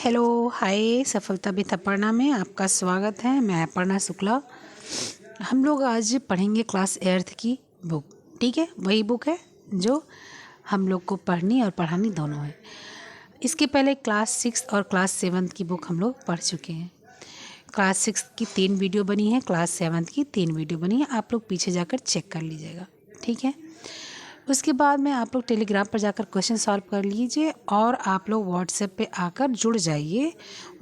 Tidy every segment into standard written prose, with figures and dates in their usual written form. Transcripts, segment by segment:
Hello hi सफलता with Aparna में आपका स्वागत है। मैं अपर्णा शुक्ला। हम लोग आज पढ़ेंगे क्लास 8th की बुक। ठीक है, वही बुक है जो हम लोग को पढ़नी और पढ़ानी दोनों है। इसके पहले क्लास 6 और क्लास 7 की बुक हम लोग पढ़ चुके हैं। क्लास 6 की 3 वीडियो बनी है, क्लास 7 की 3 वीडियो बनी है। आप लोग पीछे जाकर चेक कर लीजिएगा, ठीक है। उसके बाद में आप लोग टेलीग्राम पर जाकर क्वेश्चन सॉल्व कर लीजिए और आप लोग व्हाट्सएप पे आकर जुड़ जाइए।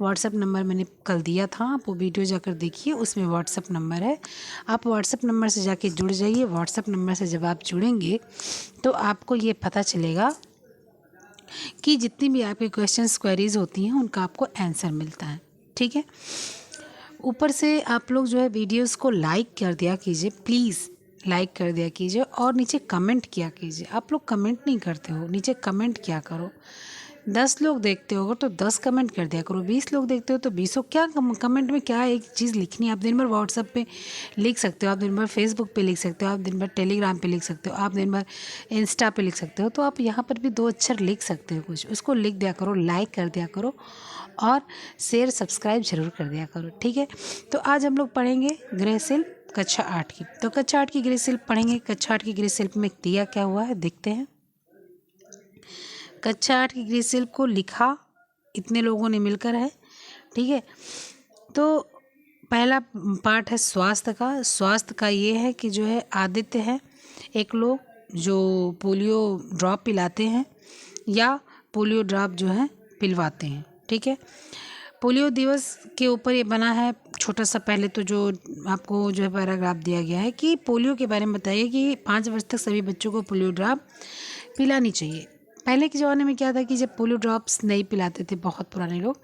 व्हाट्सएप नंबर मैंने कल दिया था, आप वो वीडियो जाकर देखिए, उसमें व्हाट्सएप नंबर है। आप व्हाट्सएप नंबर से जाके जुड़ जाइए। व्हाट्सएप नंबर से जब आप जुड़ेंगे तो आपको ये पता चलेगा कि जितनी भी आपके क्वेश्चंस क्वेरीज होती हैं उनका आपको आंसर मिलता है, ठीक है। ऊपर से आप लोग जो है वीडियोस को लाइक कर दिया कीजिए, प्लीज़ लाइक कर दिया कीजिए और नीचे कमेंट किया कीजिए। आप लोग कमेंट नहीं करते हो, नीचे कमेंट क्या करो। 10 लोग देखते हो तो 10 कमेंट कर दिया करो, 20 लोग देखते हो तो 20। क्या कमेंट में क्या एक चीज़ लिखनी है। आप दिन भर व्हाट्सएप पे लिख सकते हो, आप दिन भर फेसबुक पे लिख सकते हो, आप दिन भर टेलीग्राम पे लिख सकते हो, आप दिन भर इंस्टा पे लिख सकते हो। तो आप यहाँ पर भी 2 अक्षर लिख सकते हो, कुछ उसको लिख दिया करो, लाइक कर दिया करो और शेयर सब्सक्राइब जरूर कर दिया करो, ठीक है। तो आज हम लोग पढ़ेंगे गृहशिल्प कक्षा 8 की। तो कक्षा 8 की गृहशिल्प पढ़ेंगे। कक्षा 8 की गृहशिल्प में दिया क्या हुआ है देखते हैं। कक्षा 8 की गृहशिल्प को लिखा इतने लोगों ने मिलकर है, ठीक है। तो पहला पार्ट है स्वास्थ्य का। स्वास्थ्य का ये है कि जो है आदित्य है, एक लोग जो पोलियो ड्रॉप पिलाते हैं या पोलियो ड्रॉप जो है पिलवाते हैं, ठीक है। पोलियो दिवस के ऊपर ये बना है छोटा सा। पहले तो जो आपको जो है पैराग्राफ दिया गया है कि पोलियो के बारे में बताइए कि 5 वर्ष तक सभी बच्चों को पोलियो ड्रॉप पिलानी चाहिए। पहले के ज़माने में क्या था कि जब पोलियो ड्रॉप्स नहीं पिलाते थे बहुत पुराने लोग,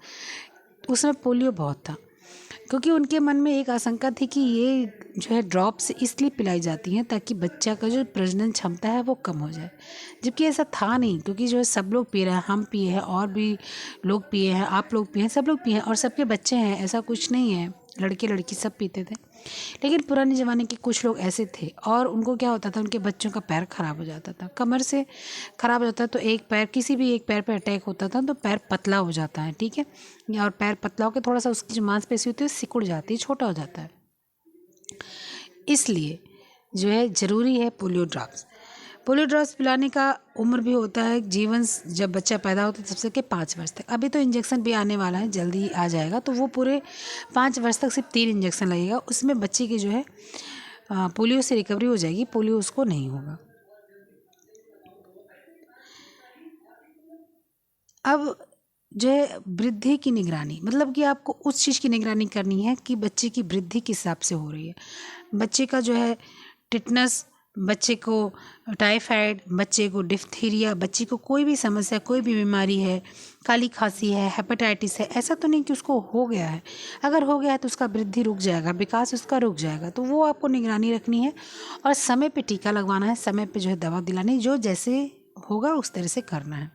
उसमें पोलियो बहुत था, क्योंकि उनके मन में एक आशंका थी कि ये जो है ड्रॉप्स इसलिए पिलाई जाती हैं ताकि बच्चा का जो प्रजनन क्षमता है वो कम हो जाए। जबकि ऐसा था नहीं, क्योंकि जो है सब लोग पी रहे हैं, हम पिए हैं और भी लोग पिए हैं, आप लोग पिए हैं, सब लोग पिए हैं और सबके बच्चे हैं, ऐसा कुछ नहीं है। लड़के लड़की सब पीते थे। लेकिन पुराने ज़माने के कुछ लोग ऐसे थे और उनको क्या होता था, उनके बच्चों का पैर खराब हो जाता था, कमर से खराब हो जाता था। तो एक पैर, किसी भी एक पैर पे अटैक होता था तो पैर पतला हो जाता है, ठीक है। और पैर पतला होकर थोड़ा सा उसकी जो मांसपेशी होती है सिकुड़ जाती है, छोटा हो जाता है। इसलिए जो है ज़रूरी है पोलियो ड्रॉप्स। पोलियो ड्रॉप्स पिलाने का उम्र भी होता है, जीवन जब बच्चा पैदा होता है तब से के 5 वर्ष तक। अभी तो इंजेक्शन भी आने वाला है, जल्दी ही आ जाएगा, तो वो पूरे 5 वर्ष तक सिर्फ 3 इंजेक्शन लगेगा। उसमें बच्चे की जो है पोलियो से रिकवरी हो जाएगी, पोलियो उसको नहीं होगा। अब जो है वृद्धि की निगरानी, मतलब कि आपको उस चीज़ की निगरानी करनी है कि बच्चे की वृद्धि किस हिसाब से हो रही है। बच्चे का जो है टिटनस, बच्चे को टाइफाइड, बच्चे को डिप्थीरिया, बच्चे को कोई भी समस्या, कोई भी बीमारी है, काली खांसी है, हेपेटाइटिस है, ऐसा तो नहीं कि उसको हो गया है। अगर हो गया है तो उसका वृद्धि रुक जाएगा, विकास उसका रुक जाएगा, तो वो आपको निगरानी रखनी है और समय पे टीका लगवाना है, समय पे जो है दवा दिलानी, जो जैसे होगा उस तरह से करना है।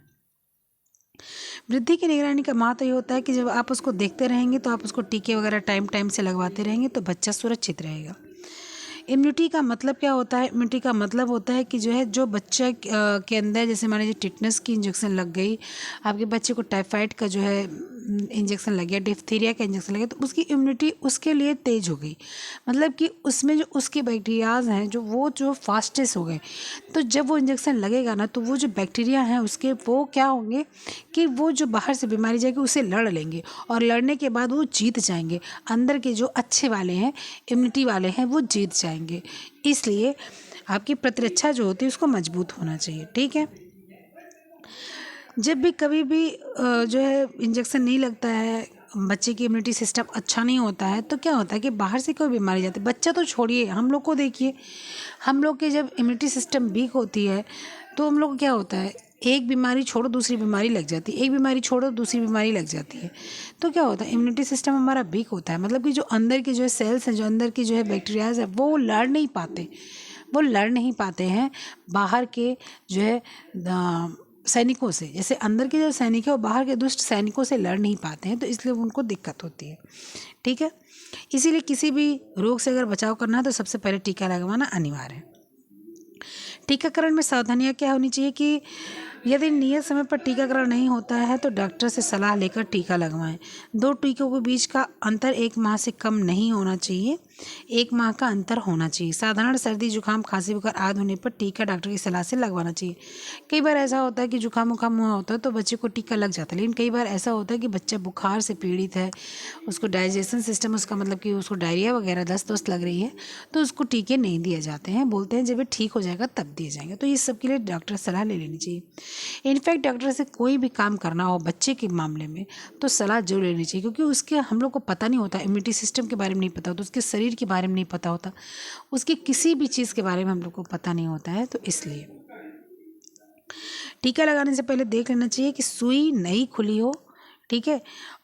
वृद्धि की निगरानी का महत्व ये होता है कि जब आप उसको देखते रहेंगे तो आप उसको टीके वगैरह टाइम टाइम से लगवाते रहेंगे तो बच्चा सुरक्षित रहेगा। इम्यूनिटी का मतलब क्या होता है? इम्यूनिटी का मतलब होता है कि जो है जो बच्चा के अंदर, जैसे मान लीजिए टिटनस की इंजेक्शन लग गई, आपके बच्चे को टाइफाइड का जो है इंजेक्शन लग गया, डिप्थीरिया का इंजेक्शन लग गया, तो उसकी इम्यूनिटी उसके लिए तेज हो गई। मतलब कि उसमें जो उसके बैक्टीरियाज हैं जो वो जो फास्टेस्ट हो गए। तो जब वो इंजेक्शन लगेगा ना तो वो जो बैक्टीरिया हैं उसके वो क्या होंगे कि वो जो बाहर से बीमारी जाएगी उसे लड़ लेंगे और लड़ने के बाद वो जीत जाएंगे। अंदर के जो अच्छे वाले हैं, इम्यूनिटी वाले हैं, वो जीत जाएंगे। इसलिए आपकी प्रतिरक्षा जो होती है उसको मजबूत होना चाहिए, ठीक है। जब भी कभी भी जो है इंजेक्शन नहीं लगता है, बच्चे की इम्यूनिटी सिस्टम अच्छा नहीं होता है, तो क्या होता है कि बाहर से कोई बीमारी जाती है। बच्चा तो छोड़िए, हम लोग को देखिए, हम लोग के जब इम्यूनिटी सिस्टम वीक होती है तो हम लोग को क्या होता है, एक बीमारी छोड़ो दूसरी बीमारी लग जाती है, एक बीमारी छोड़ो दूसरी बीमारी लग जाती है। तो क्या होता है, इम्यूनिटी सिस्टम हमारा वीक होता है। मतलब कि जो अंदर के जो है सेल्स हैं, जो अंदर की जो है बैक्टीरियाज है, वो लड़ नहीं पाते, वो लड़ नहीं पाते हैं बाहर के जो है सैनिकों से। जैसे अंदर के जो सैनिक है वो बाहर के दुष्ट सैनिकों से लड़ नहीं पाते हैं, तो इसलिए उनको दिक्कत होती है, ठीक है। इसीलिए किसी भी रोग से अगर बचाव करना है तो सबसे पहले टीका लगवाना अनिवार्य है। टीकाकरण में सावधानियाँ क्या होनी चाहिए कि यदि नियत समय पर टीकाकरण नहीं होता है तो डॉक्टर से सलाह लेकर टीका लगवाएं। 2 टीकों के बीच का अंतर 1 माह से कम नहीं होना चाहिए। 1 माह का अंतर होना चाहिए। साधारण सर्दी जुकाम खांसी बुखार आदि होने पर टीका डॉक्टर की सलाह से लगवाना चाहिए। कई बार ऐसा होता है कि जुकाम उखाम हुआ होता है तो बच्चे को टीका लग जाता है, लेकिन कई बार ऐसा होता है कि बच्चा बुखार से पीड़ित है, उसको डाइजेशन सिस्टम, उसका मतलब कि उसको डायरिया वगैरह दस्त वस्त लग रही है, तो उसको टीके नहीं दिए जाते हैं। बोलते हैं जब ये ठीक हो जाएगा तब दिए जाएंगे। तो ये सब के लिए डॉक्टर सलाह ले लेनी चाहिए। इनफैक्ट डॉक्टर से कोई भी काम करना हो बच्चे के मामले में तो सलाह जरूर लेनी चाहिए, क्योंकि उसके हम लोग को पता नहीं होता, इम्यूनिटी सिस्टम के बारे में नहीं पता होता, उसके शरीर के बारे में नहीं पता होता, उसकी किसी भी चीज़ के बारे में हम लोग को पता नहीं होता है। तो इसलिए टीका लगाने से पहले देख लेना चाहिए कि सुई नई खुली हो, ठीक है,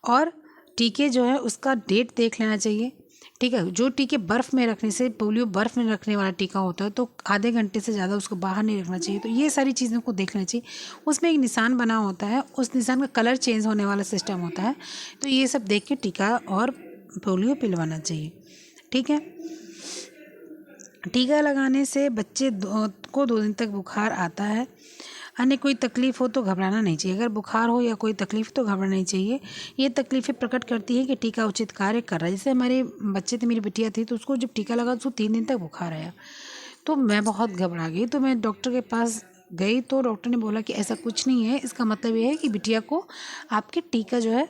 और टीके जो है उसका डेट देख लेना चाहिए, ठीक है। जो टीके बर्फ़ में रखने से, पोलियो बर्फ़ में रखने वाला टीका होता है तो आधे घंटे से ज़्यादा उसको बाहर नहीं रखना चाहिए। तो ये सारी चीज़ों को देख लेना चाहिए। उसमें एक निशान बना होता है, उस निशान का कलर चेंज होने वाला सिस्टम होता है। तो ये सब देख के टीका और पोलियो पिलवाना चाहिए, ठीक है। टीका लगाने से बच्चे को 2 दिन तक बुखार आता है। अन्य कोई तकलीफ़ हो तो घबराना नहीं चाहिए। अगर बुखार हो या कोई तकलीफ़ तो घबराना नहीं चाहिए। ये तकलीफ़ें प्रकट करती है कि टीका उचित कार्य कर रहा है। जैसे हमारे बच्चे थे, मेरी बिटिया थी, तो उसको जब टीका लगा तो उसको 3 दिन तक बुखार आया, तो मैं बहुत घबरा गई। तो मैं डॉक्टर के पास गई तो डॉक्टर ने बोला कि ऐसा कुछ नहीं है, इसका मतलब ये है कि बिटिया को आपके टीका जो है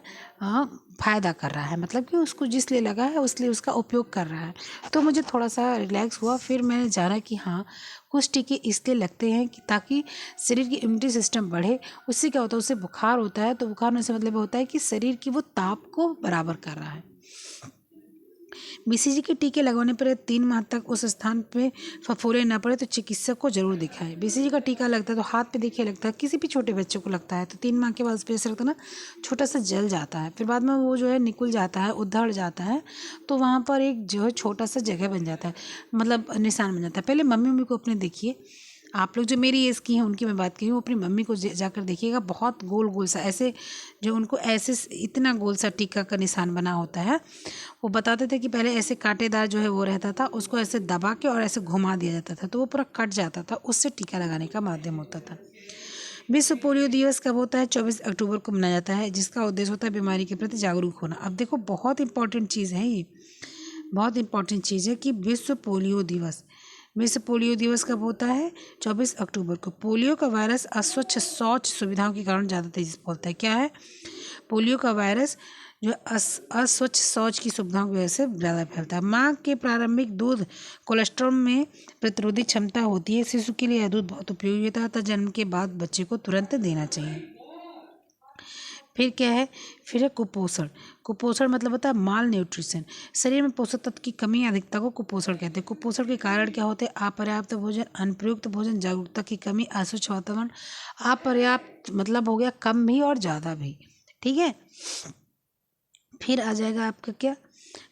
फ़ायदा कर रहा है, मतलब कि उसको जिस लिए लगा है उसलिए उसका उपयोग कर रहा है। तो मुझे थोड़ा सा रिलैक्स हुआ। फिर मैंने जाना कि हाँ, कुछ टीके इसलिए लगते हैं कि ताकि शरीर की इम्यूनिटी सिस्टम बढ़े। उससे क्या होता है, उससे बुखार होता है तो बुखार होने से मतलब होता है कि शरीर की वो ताप को बराबर कर रहा है। बीसीजी के टीके लगवाने पर 3 माह तक उस स्थान पे फफोले न पड़े तो चिकित्सक को जरूर दिखाएं। बीसीजी का टीका लगता है तो हाथ पे देखिए लगता है, किसी भी छोटे बच्चे को लगता है तो 3 माह के बाद उस पर ऐसा लगता है ना, छोटा सा जल जाता है, फिर बाद में वो जो है निकल जाता है, उधड़ जाता है, तो वहाँ पर एक जो है छोटा सा जगह बन जाता है, मतलब निशान बन जाता है। पहले मम्मी को अपने देखिए, आप लोग जो मेरी एज की हैं उनकी मैं बात कर रही हूँ, अपनी मम्मी को जाकर देखिएगा, बहुत गोल गोल सा ऐसे, जो उनको ऐसे इतना गोल सा टीका का निशान बना होता है। वो बताते थे कि पहले ऐसे कांटेदार जो है वो रहता था, उसको ऐसे दबा के और ऐसे घुमा दिया जाता था तो वो पूरा कट जाता था, उससे टीका लगाने का माध्यम होता था। विश्व पोलियो दिवस कब होता है? 24 अक्टूबर को मनाया जाता है, जिसका उद्देश्य होता है बीमारी के प्रति जागरूक होना। अब देखो, बहुत इंपॉर्टेंट चीज़ है ये, बहुत इंपॉर्टेंट चीज़ है कि विश्व पोलियो दिवस कब होता है? 24 अक्टूबर को। पोलियो का वायरस अस्वच्छ शौच सुविधाओं के कारण ज़्यादा तेजी से फैलता है। क्या है? पोलियो का वायरस जो अस्वच्छ शौच की सुविधाओं की वजह से ज़्यादा फैलता है। माँ के प्रारंभिक दूध कोलेस्ट्रॉल में प्रतिरोधी क्षमता होती है। शिशु के लिए यह दूध बहुत उपयोगी होता है, अतः जन्म के बाद बच्चे को तुरंत देना चाहिए। फिर क्या है? फिर है कुपोषण। कुपोषण मतलब होता है माल न्यूट्रिशन। शरीर में पोषक तत्व की कमी या अधिकता को कुपोषण कहते हैं। कुपोषण के कारण क्या होते हैं? अपर्याप्त भोजन, अनुपयुक्त भोजन, जागरूकता की कमी, अस्वच्छ वातावरण। अपर्याप्त मतलब हो गया कम भी और ज़्यादा भी, ठीक है। फिर आ जाएगा आपका क्या?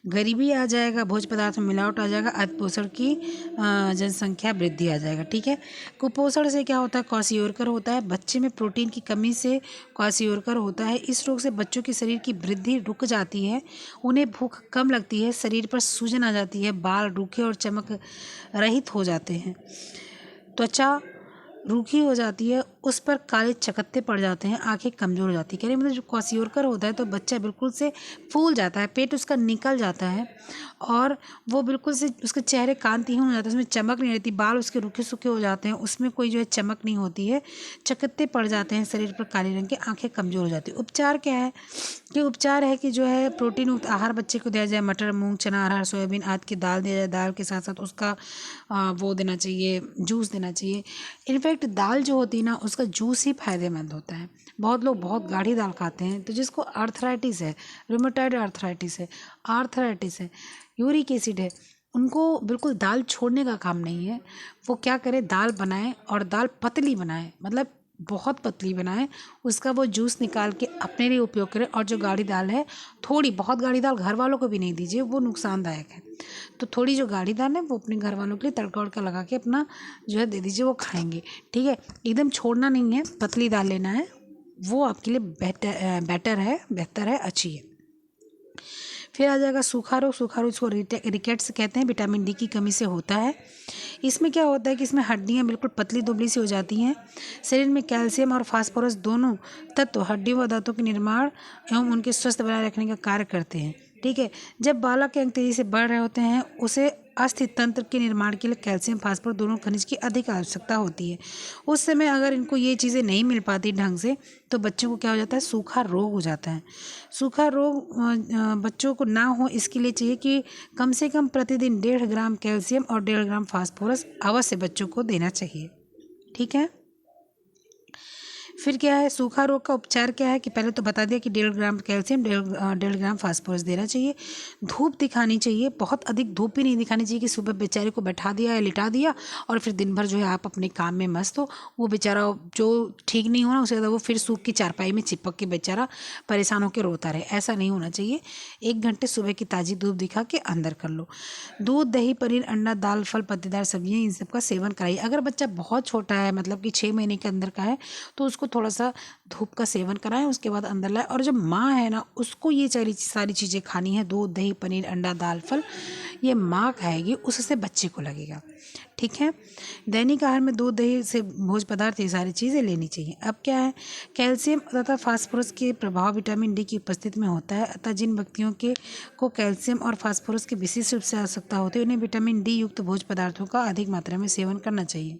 गरीबी आ जाएगा, भोज्य पदार्थ में मिलावट आ जाएगा, अतिपोषण की जनसंख्या वृद्धि आ जाएगा, ठीक है। कुपोषण से क्या होता है? क्वाशियोरकर होता है। बच्चे में प्रोटीन की कमी से क्वाशियोरकर होता है। इस रोग से बच्चों के शरीर की वृद्धि रुक जाती है, उन्हें भूख कम लगती है, शरीर पर सूजन आ जाती है, बाल रूखे और चमक रहित हो जाते हैं, त्वचा रूखी हो जाती है, उस पर काले चकत्ते पड़ जाते हैं, आंखें कमज़ोर हो जाती है। कहने मतलब जो क्वाशियोरकर होता है तो बच्चा बिल्कुल से फूल जाता है, पेट उसका निकल जाता है और वो बिल्कुल से उसके चेहरे कांतिहीन हो जाता है, उसमें चमक नहीं रहती, बाल उसके रूखे सूखे हो जाते हैं, उसमें कोई जो है चमक नहीं होती है, चकत्ते पड़ जाते हैं शरीर पर काले रंग के, आँखें कमज़ोर हो जाती है। उपचार क्या है? कि उपचार है कि जो है प्रोटीन युक्त आहार बच्चे को दिया जाए, मटर, मूंग, चना आहार, सोयाबीन आदि की दाल दिया जाए, दाल के साथ साथ उसका वो देना चाहिए, जूस देना चाहिए। इनफैक्ट दाल जो होती है ना, उसका जूस ही फायदेमंद होता है। बहुत लोग बहुत गाढ़ी दाल खाते हैं, तो जिसको आर्थराइटिस है, रूमेटॉइड आर्थराइटिस है, यूरिक एसिड है, उनको बिल्कुल दाल छोड़ने का काम नहीं है। वो क्या करें? दाल बनाएं और दाल पतली बनाएं, मतलब बहुत पतली बनाएं, उसका वो जूस निकाल के अपने लिए उपयोग करें। और जो गाढ़ी दाल है, थोड़ी, बहुत गाढ़ी दाल घर वालों को भी नहीं दीजिए, वो नुकसानदायक है। तो थोड़ी जो गाढ़ी दाल है वो अपने घर वालों के लिए तड़का वड़का लगा के अपना जो है दे दीजिए, वो खाएंगे, ठीक है। एकदम छोड़ना नहीं है, पतली दाल लेना है, वो आपके लिए बेहतर है, अच्छी है। फिर आ जाएगा सूखा रोग। सूखा रोग इसको रिकेट्स कहते हैं, विटामिन डी की कमी से होता है। इसमें क्या होता है कि इसमें हड्डियाँ बिल्कुल पतली दुबली सी हो जाती हैं। शरीर में कैल्शियम और फास्फोरस दोनों तत्व हड्डियों व दांतों के निर्माण एवं उनके स्वस्थ बनाए रखने का कार्य करते हैं। ठीक है, जब बालक के अंग तेजी से बढ़ रहे होते हैं उसे अस्थि तंत्र के निर्माण के लिए कैल्शियम फास्फोरस दोनों खनिज की अधिक आवश्यकता होती है। उस समय अगर इनको ये चीज़ें नहीं मिल पाती ढंग से तो बच्चों को क्या हो जाता है, सूखा रोग हो जाता है। सूखा रोग बच्चों को ना हो इसके लिए चाहिए कि कम से कम प्रतिदिन 1.5 ग्राम कैल्शियम और 1.5 ग्राम फास्फोरस अवश्य बच्चों को देना चाहिए। ठीक है, फिर क्या है, सूखा रोग का उपचार क्या है कि पहले तो बता दिया कि 1.5 ग्राम कैल्शियम 1.5 ग्राम फास्फोरस देना चाहिए। धूप दिखानी चाहिए, बहुत अधिक धूप भी नहीं दिखानी चाहिए कि सुबह बेचारे को बैठा दिया या लिटा दिया और फिर दिन भर जो है आप अपने काम में मस्त हो, वो बेचारा जो ठीक नहीं हो ना उसके बाद वो फिर सूख की चारपाई में चिपक के बेचारा परेशान होकर रोता रहे, ऐसा नहीं होना चाहिए। 1 घंटे सुबह की ताज़ी धूप दिखा के अंदर कर लो। दूध, दही, पनीर, अंडा, दाल, फल, पत्तेदार सब्जियाँ इन सब का सेवन कराइए। अगर बच्चा बहुत छोटा है मतलब कि 6 महीने के अंदर का है तो उसको थोड़ा सा धूप का सेवन कराएं, उसके बाद अंदर लाएं। और जब माँ है ना उसको ये सारी चीज़ें खानी है, दूध, दही, पनीर, अंडा, दाल, फल, ये माँ खाएगी उससे बच्चे को लगेगा। ठीक है, दैनिक आहार में दूध, दही से भोज्य पदार्थ ये सारी चीज़ें लेनी चाहिए। अब क्या है, कैल्शियम तथा फास्फोरस के प्रभाव विटामिन डी की उपस्थिति में होता है, अतः जिन व्यक्तियों को कैल्शियम और फास्फोरस की विशेष रूप से आवश्यकता होती है उन्हें विटामिन डी युक्त भोज्य पदार्थों का अधिक मात्रा में सेवन करना चाहिए।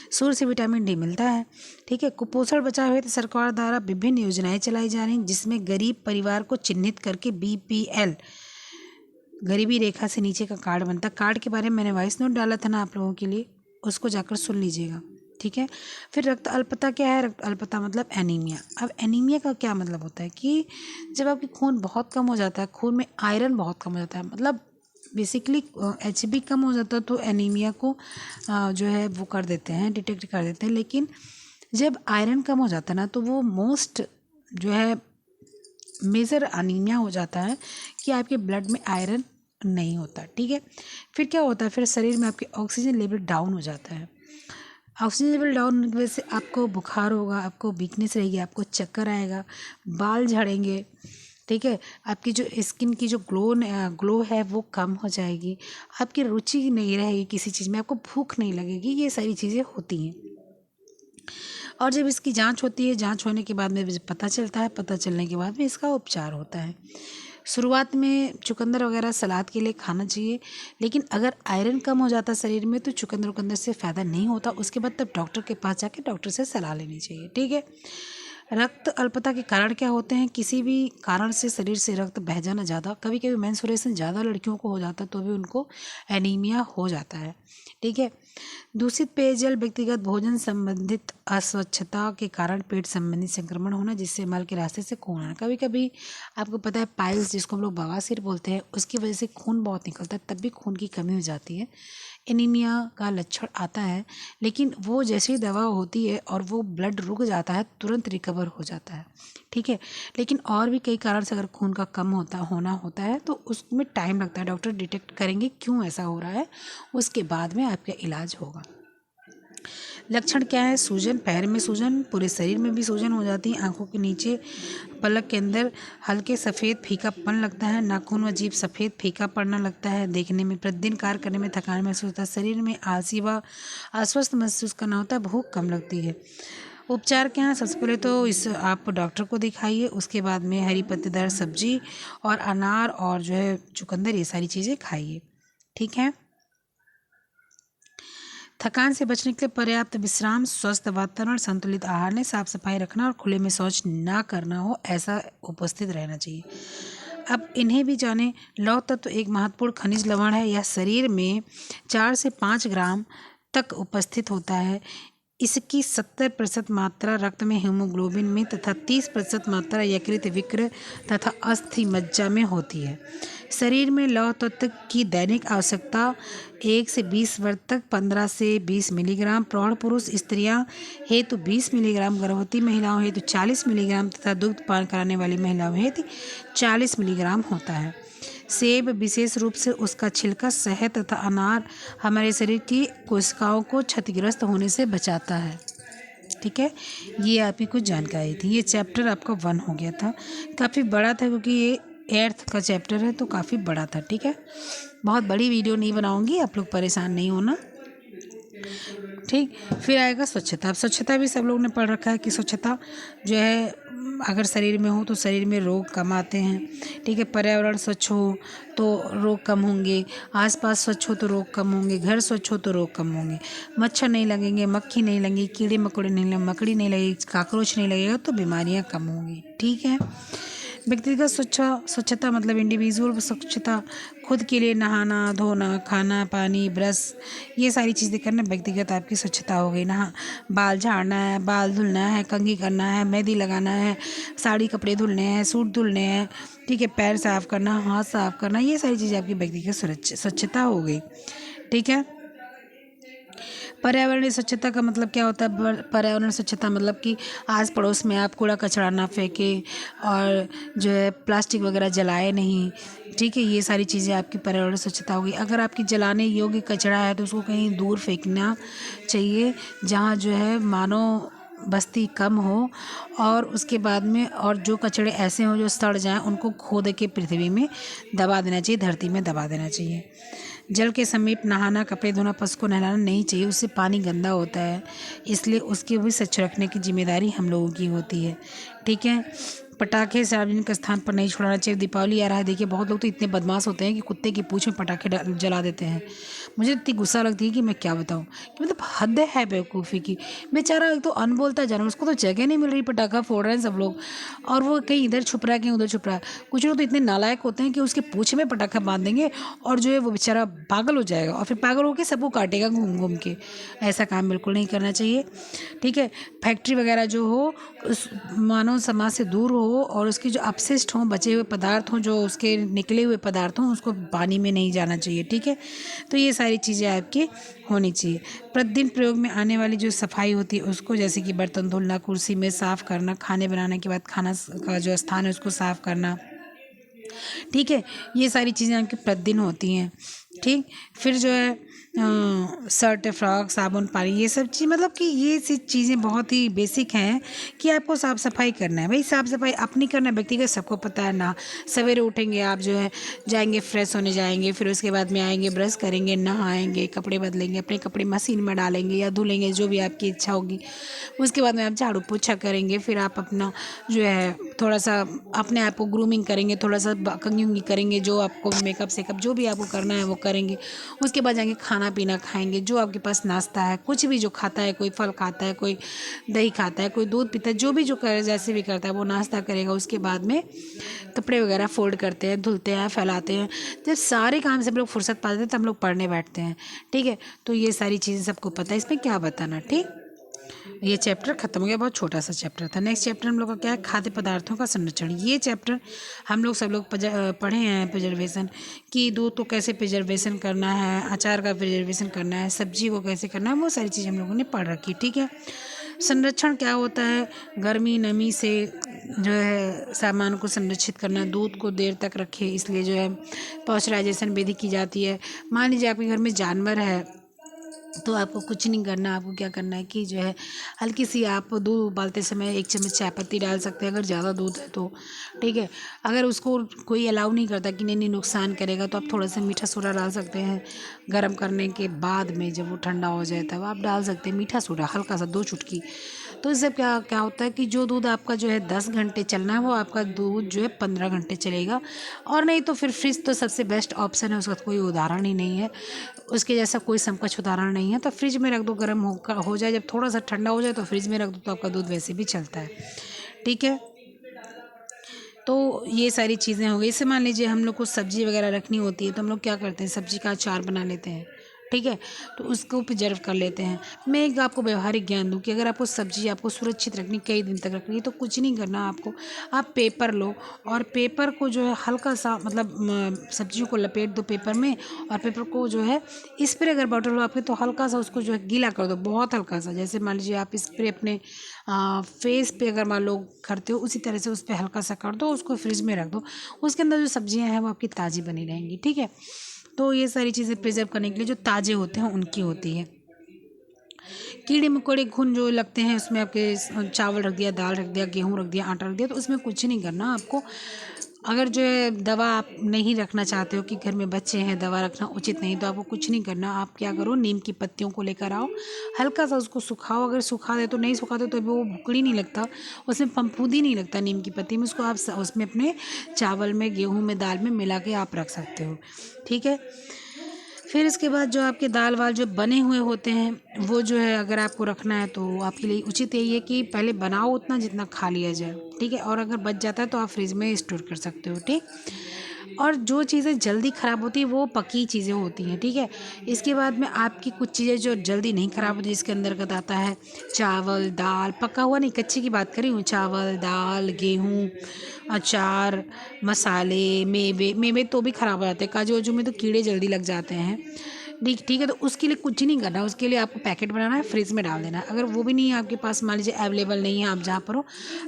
सूर्य से विटामिन डी मिलता है। ठीक है, कुपोषण बचाव हेतु सरकार द्वारा विभिन्न योजनाएं चलाई जा रही हैं जिसमें गरीब परिवार को चिन्हित करके BPL गरीबी रेखा से नीचे का कार्ड बनता है। कार्ड के बारे में मैंने वॉइस नोट डाला था ना आप लोगों के लिए, उसको जाकर सुन लीजिएगा। ठीक है, फिर रक्त अल्पता क्या है, रक्त अल्पता मतलब एनीमिया। अब एनीमिया का क्या मतलब होता है कि जब आपकी खून बहुत कम हो जाता है, खून में आयरन बहुत कम हो जाता है, मतलब बेसिकली HB कम हो जाता है तो एनीमिया को जो है वो कर देते हैं, डिटेक्ट कर देते हैं। लेकिन जब आयरन कम हो जाता है ना तो वो मोस्ट जो है मेजर अनीमिया हो जाता है कि आपके ब्लड में आयरन नहीं होता। ठीक है, फिर क्या होता है, फिर शरीर में आपके ऑक्सीजन लेवल डाउन हो जाता है। ऑक्सीजन लेवल डाउन होने की वजह से आपको बुखार होगा, आपको वीकनेस रहेगी, आपको चक्कर आएगा, बाल झड़ेंगे। ठीक है, आपकी जो स्किन की जो ग्लो है वो कम हो जाएगी, आपकी रुचि नहीं रहेगी किसी चीज़ में, आपको भूख नहीं लगेगी, ये सारी चीज़ें होती हैं। और जब इसकी जांच होती है, जांच होने के बाद में पता चलता है, पता चलने के बाद में इसका उपचार होता है। शुरुआत में चुकंदर वगैरह सलाद के लिए खाना चाहिए, लेकिन अगर आयरन कम हो जाता है शरीर में तो चुकंदर उकंदर से फ़ायदा नहीं होता, उसके बाद तब डॉक्टर के पास जाके डॉक्टर से सलाह लेनी चाहिए। ठीक है, रक्त अल्पता के कारण क्या होते हैं, किसी भी कारण से शरीर से रक्त बह जाना ज़्यादा, कभी कभी मेंस्ट्रुएशन ज़्यादा लड़कियों को हो जाता है तो भी उनको एनीमिया हो जाता है। ठीक है, दूषित पेयजल, व्यक्तिगत भोजन संबंधित अस्वच्छता के कारण पेट संबंधी संक्रमण होना, जिससे मल के रास्ते से खून आना। कभी कभी आपको पता है पाइल्स जिसको हम लोग बवासीर बोलते हैं उसकी वजह से खून बहुत निकलता है, तब भी खून की कमी हो जाती है, एनीमिया का लक्षण आता है। लेकिन वो जैसे ही दवा होती है और वो ब्लड रुक जाता है तुरंत रिकवर हो जाता है। ठीक है, लेकिन और भी कई कारण से अगर खून का कम होना होता है तो उसमें टाइम लगता है, डॉक्टर डिटेक्ट करेंगे क्यों ऐसा हो रहा है, उसके बाद में आपका इलाज होगा। लक्षण क्या है, सूजन, पैर में सूजन, पूरे शरीर में भी सूजन हो जाती है, आंखों के नीचे पलक के अंदर हल्के सफ़ेद फीकापन लगता है, नाखून व जीभ सफ़ेद फीका पड़ना लगता है, देखने में, प्रतिदिन कार्य करने में थकान महसूस होता है, शरीर में आलसी व अस्वस्थ महसूस करना होता है, भूख कम लगती है। उपचार क्या है, सबसे पहले तो इस आप डॉक्टर को दिखाइए, उसके बाद में हरी पत्तेदार सब्जी और अनार और जो है चुकंदर ये सारी चीज़ें खाइए। ठीक है, थकान से बचने के लिए पर्याप्त विश्राम, स्वस्थ वातावरण, संतुलित आहार ने साफ सफाई रखना और खुले में शौच ना करना हो ऐसा उपस्थित रहना चाहिए। अब इन्हें भी जाने, लौह तत्व एक महत्वपूर्ण खनिज लवण है, यह शरीर में 4 से 5 ग्राम तक उपस्थित होता है। इसकी 70% मात्रा रक्त में हीमोग्लोबिन में तथा 30% मात्रा यकृत, विकृ तथा अस्थि मज्जा में होती है। शरीर में लौह तत्व की दैनिक आवश्यकता 1 से 20 वर्ष तक 15 से 20 मिलीग्राम, प्रौढ़ पुरुष स्त्रियां हेतु 20 मिलीग्राम, गर्भवती महिलाओं हेतु 40 मिलीग्राम तथा दुग्ध पान कराने वाली महिलाओं हेतु 40 मिलीग्राम होता है। सेब, विशेष रूप से उसका छिलका, शहद तथा अनार हमारे शरीर की कोशिकाओं को क्षतिग्रस्त होने से बचाता है। ठीक है, ये आपकी कुछ जानकारी थी। ये चैप्टर आपका 1 हो गया था, काफ़ी बड़ा था क्योंकि ये 8th का चैप्टर है, तो काफ़ी बड़ा था। ठीक है, बहुत बड़ी वीडियो नहीं बनाऊंगी, आप लोग परेशान नहीं होना। ठीक, फिर आएगा स्वच्छता। अब स्वच्छता भी सब लोग ने पढ़ रखा है कि स्वच्छता जो है अगर शरीर में हो तो शरीर में रोग कम आते हैं। ठीक है, पर्यावरण स्वच्छ हो तो रोग कम होंगे, आसपास स्वच्छ हो तो रोग कम होंगे, घर स्वच्छ हो तो रोग कम होंगे, मच्छर नहीं लगेंगे, मक्खी नहीं लगेगी, कीड़े मकोड़े नहीं लगेंगे, मकड़ी नहीं लगेगी, काकरोच नहीं लगेगा, तो बीमारियां कम होंगी। ठीक है, व्यक्तिगत स्वच्छता मतलब इंडिविजुअल स्वच्छता, खुद के लिए नहाना धोना, खाना पानी, ब्रश, ये सारी चीज़ें करना व्यक्तिगत आपकी स्वच्छता हो गई। बाल झाड़ना है, बाल धुलना है, कंघी करना है, मेहंदी लगाना है, साड़ी कपड़े धुलने हैं, सूट धुलने हैं। ठीक है, पैर साफ करना, हाथ साफ करना, ये सारी चीज़ें आपकी व्यक्तिगत स्वच्छता हो गई। ठीक है, पर्यावरणीय स्वच्छता का मतलब क्या होता है? पर्यावरण स्वच्छता मतलब कि आस पड़ोस में आप कूड़ा कचरा ना फेंकें और जो है प्लास्टिक वगैरह जलाए नहीं। ठीक है, ये सारी चीज़ें आपकी पर्यावरण स्वच्छता होगी। अगर आपकी जलाने योग्य कचरा है तो उसको कहीं दूर फेंकना चाहिए, जहाँ जो है मानव बस्ती कम हो, और उसके बाद में और जो कचड़े ऐसे हों जो सड़ जाएं उनको खोद के पृथ्वी में दबा देना चाहिए, धरती में दबा देना चाहिए। जल के समीप नहाना, कपड़े धोना, पशु को नहलाना नहीं चाहिए, उससे पानी गंदा होता है, इसलिए उसकी भी स्वच्छ रखने की जिम्मेदारी हम लोगों की होती है। ठीक है, पटाखे सार्वजनिक स्थान पर नहीं छोड़ना चाहिए। दीपावली आ रहा है, देखिए बहुत लोग तो इतने बदमाश होते हैं कि कुत्ते की पूंछ में पटाखे जला देते हैं। मुझे इतनी गुस्सा लगती है कि मैं क्या बताऊँ, कि मतलब हद है बेवकूफ़ी की। बेचारा एक तो अनबोलता जानवर, उसको तो जगह नहीं मिल रही, पटाखा फोड़ रहे हैं सब लोग, और वो कहीं इधर छुप रहा है कहीं उधर छुप रहा है। कुछ लोग तो इतने नालायक होते हैं कि उसके पूंछ में पटाखा बांध देंगे और जो है वो बेचारा पागल हो जाएगा, और फिर पागल होकर सबको काटेगा घूम घूम के। ऐसा काम बिल्कुल नहीं करना चाहिए। ठीक है, फैक्ट्री वगैरह जो हो उस मानव समाज से दूर हो, और उसके जो अपशिष्ट हों, बचे हुए पदार्थ हों, जो उसके निकले हुए पदार्थ हों, उसको पानी में नहीं जाना चाहिए। ठीक है, तो ये सारी चीज़ें आपकी होनी चाहिए। प्रतिदिन प्रयोग में आने वाली जो सफाई होती है उसको, जैसे कि बर्तन धुलना, कुर्सी में साफ़ करना, खाने बनाने के बाद खाना का जो स्थान है उसको साफ़ करना। ठीक है, ये सारी चीज़ें आपकी प्रतिदिन होती हैं। ठीक, फिर जो है शर्ट, फ्रॉक, साबुन, पानी, ये सब चीज़ मतलब कि ये सी चीज़ें बहुत ही बेसिक हैं कि आपको साफ़ सफाई करना है। भाई साफ़ सफाई अपनी करना है, व्यक्तिगत सबको पता है ना। सवेरे उठेंगे आप जो है जाएंगे, फ्रेश होने जाएंगे, फिर उसके बाद में आएंगे, ब्रश करेंगे, नहाएंगे, कपड़े बदलेंगे, अपने कपड़े मशीन में डालेंगे या धुलेंगे, जो भी आपकी इच्छा होगी। उसके बाद में आप झाड़ू पोछा करेंगे, फिर आप अपना जो है थोड़ा सा अपने आप को ग्रूमिंग करेंगे, थोड़ा सा कंघी उंगी करेंगे, जो आपको मेकअप सेकअप जो भी आपको करना है वो करेंगे। उसके बाद जाएंगे खाना पीना खाएंगे, जो आपके पास नाश्ता है, कुछ भी जो खाता है, कोई फल खाता है, कोई दही खाता है, कोई दूध पीता है, जो भी जो करे जैसे भी करता है वो नाश्ता करेगा। उसके बाद में कपड़े वगैरह फोल्ड करते हैं, धुलते हैं, फैलाते हैं। जब सारे काम से हम लोग फुर्सत पाते हैं तब हम लोग पढ़ने बैठते हैं। ठीक है, तो ये सारी चीज़ें सबको पता है, इसमें क्या बताना। ठीक, ये चैप्टर खत्म हो गया, बहुत छोटा सा चैप्टर था। नेक्स्ट चैप्टर हम लोग का क्या है? खाद्य पदार्थों का संरक्षण। ये चैप्टर हम लोग सब लोग पढ़े हैं, प्रिजर्वेशन कि दूध को कैसे प्रिजर्वेशन करना है, अचार का प्रिजर्वेशन करना है, सब्जी को कैसे करना है, वो सारी चीज़ें हम लोगों ने पढ़ रखी। ठीक है, संरक्षण क्या होता है? गर्मी नमी से जो है सामान को संरक्षित करना, दूध को देर तक रखे, इसलिए जो है पॉस्चराइजेशन विधि की जाती है। मान लीजिए आपके घर में जानवर है तो आपको कुछ नहीं करना, आपको क्या करना है कि जो है हल्की सी आप दूध उबालते समय 1 चम्मच चाय पत्ती डाल सकते हैं अगर ज़्यादा दूध है तो। ठीक है, अगर उसको कोई अलाउ नहीं करता कि नहीं नुकसान करेगा तो आप थोड़ा सा मीठा सोडा डाल सकते हैं। गर्म करने के बाद में जब वो ठंडा हो जाए तब आप डाल सकते हैं मीठा सोडा, हल्का सा 2 चुटकी। तो इससे क्या क्या होता है कि जो दूध आपका जो है 10 घंटे चलना है वो आपका दूध जो है 15 घंटे चलेगा। और नहीं तो फिर फ्रिज तो सबसे बेस्ट ऑप्शन है, उसका कोई उदाहरण ही नहीं है, उसके जैसा कोई समकक्ष उदाहरण नहीं है। तो फ्रिज में रख दो, गर्म हो जाए, जब थोड़ा सा ठंडा हो जाए तो फ्रिज में रख दो, तो आपका दूध वैसे भी चलता है। ठीक है, तो ये सारी चीज़ें हो गई। इससे मान लीजिए हम लोग को सब्जी वगैरह रखनी होती है तो हम लोग क्या करते हैं, सब्जी का अचार बना लेते हैं। ठीक है, तो उसको प्रिजर्व कर लेते हैं। मैं एक आपको व्यवहारिक ज्ञान दूँ कि अगर आपको सब्जी आपको सुरक्षित रखनी, कई दिन तक रखनी है, तो कुछ नहीं करना आपको। आप पेपर लो और पेपर को जो है हल्का सा मतलब सब्जियों को लपेट दो पेपर में, और पेपर को जो है स्प्रे अगर बॉटल हो आपके तो हल्का सा उसको जो है गीला कर दो, बहुत हल्का सा। जैसे मान लीजिए आप स्प्रे अपने फेस पे अगर मान लो करते हो उसी तरह से उस पर हल्का सा कर दो, उसको फ्रिज में रख दो। उसके अंदर जो सब्जियां हैं वो आपकी ताज़ी बनी रहेंगी। ठीक है, तो ये सारी चीज़ें प्रिजर्व करने के लिए जो ताज़े होते हैं उनकी होती है। कीड़े मकोड़े घुन जो लगते हैं उसमें आपके चावल रख दिया, दाल रख दिया, गेहूँ रख दिया, आटा रख दिया, तो उसमें कुछ नहीं करना आपको। अगर जो है दवा आप नहीं रखना चाहते हो कि घर में बच्चे हैं, दवा रखना उचित नहीं, तो आपको कुछ नहीं करना। आप क्या करो, नीम की पत्तियों को लेकर आओ, हल्का सा उसको सुखाओ। अगर सुखा दे तो नहीं सुखाते तो वो भुकड़ी नहीं लगता, उसमें फफूंदी नहीं लगता नीम की पत्ती में। उसको आप उसमें अपने चावल में, गेहूँ में, दाल में मिला के आप रख सकते हो। ठीक है। फिर इसके बाद जो आपके दाल वाल जो बने हुए होते हैं, वो जो है अगर आपको रखना है तो आपके लिए उचित यही है कि पहले बनाओ उतना जितना खा लिया जाए। ठीक है। और अगर बच जाता है तो आप फ्रिज में स्टोर कर सकते हो। ठीक। और जो चीज़ें जल्दी ख़राब होती है वो पकी चीज़ें होती हैं। ठीक है। इसके बाद में आपकी कुछ चीज़ें जो जल्दी नहीं ख़राब होती, जिसके अंतर्गत आता है चावल, दाल, पका हुआ नहीं, कच्ची की बात कर रही हूँ। चावल, दाल, गेहूँ, अचार, मसाले, मेवे। मेवे तो भी ख़राब हो जाते हैं, काजू वाजू में तो कीड़े जल्दी लग जाते हैं। ठीक ठीक है। तो उसके लिए कुछ नहीं करना, उसके लिए आपको पैकेट बनाना है, फ्रिज में डाल देना है। अगर वो भी नहीं है आपके पास, मान लीजिए अवेलेबल नहीं है आप जहाँ पर हो,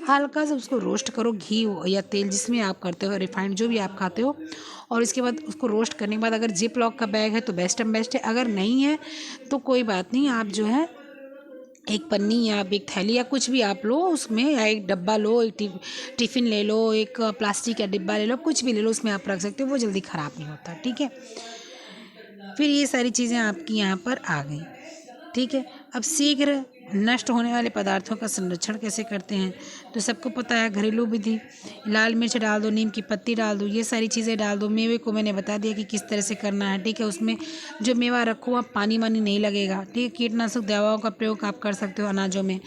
हल्का सा उसको रोस्ट करो, घी या तेल जिसमें आप करते हो, रिफाइंड जो भी आप खाते हो। और इसके बाद उसको रोस्ट करने के बाद अगर जिप लॉक का बैग है तो बेस्ट एंड बेस्ट है। अगर नहीं है तो कोई बात नहीं, आप जो है एक पन्नी या आप एक थैली या कुछ भी आप लो उसमें, या एक डब्बा लो, एक टिफ़िन ले लो, एक प्लास्टिक का डिब्बा ले लो, कुछ भी ले लो, उसमें आप रख सकते हो, वो जल्दी ख़राब नहीं होता। ठीक है। फिर ये सारी चीज़ें आपकी यहाँ पर आ गई। ठीक है। अब शीघ्र नष्ट होने वाले पदार्थों का संरक्षण कैसे करते हैं, तो सबको पता है, घरेलू विधि, लाल मिर्च डाल दो, नीम की पत्ती डाल दो, ये सारी चीज़ें डाल दो। मेवे को मैंने बता दिया कि किस तरह से करना है। ठीक है। उसमें जो मेवा रखो आप, पानी वानी नहीं लगेगा। ठीक है। कीटनाशक दवाओं का प्रयोग आप कर सकते हो अनाजों में।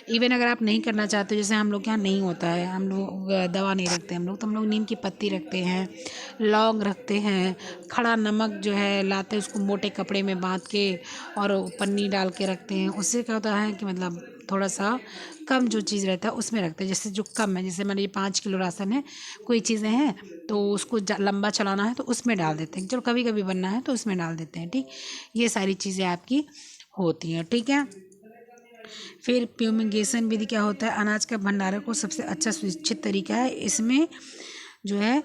इवन अगर आप नहीं करना चाहते हो, जैसे हम लोग के यहाँ नहीं होता है, हम लोग दवा नहीं रखते हम लोग, तो हम लोग नीम की पत्ती रखते हैं, लौंग रखते हैं, खड़ा नमक जो है लाते हैं, उसको मोटे कपड़े में बांध के और पन्नी डाल के रखते हैं। उससे क्या होता है कि मतलब थोड़ा सा कम जो चीज़ रहता है उसमें रखते हैं। जैसे जो कम है, जैसे मान लीजिए 5 किलो राशन है, कोई चीज़ें हैं तो उसको लंबा चलाना है तो उसमें डाल देते हैं, चलो कभी कभी बनना है तो उसमें डाल देते हैं। ठीक। ये सारी चीज़ें आपकी होती हैं। ठीक है। फिर फ्यूमिगेशन विधि क्या होता है, अनाज का भंडारण को सबसे अच्छा सुनिश्चित तरीका है। इसमें जो है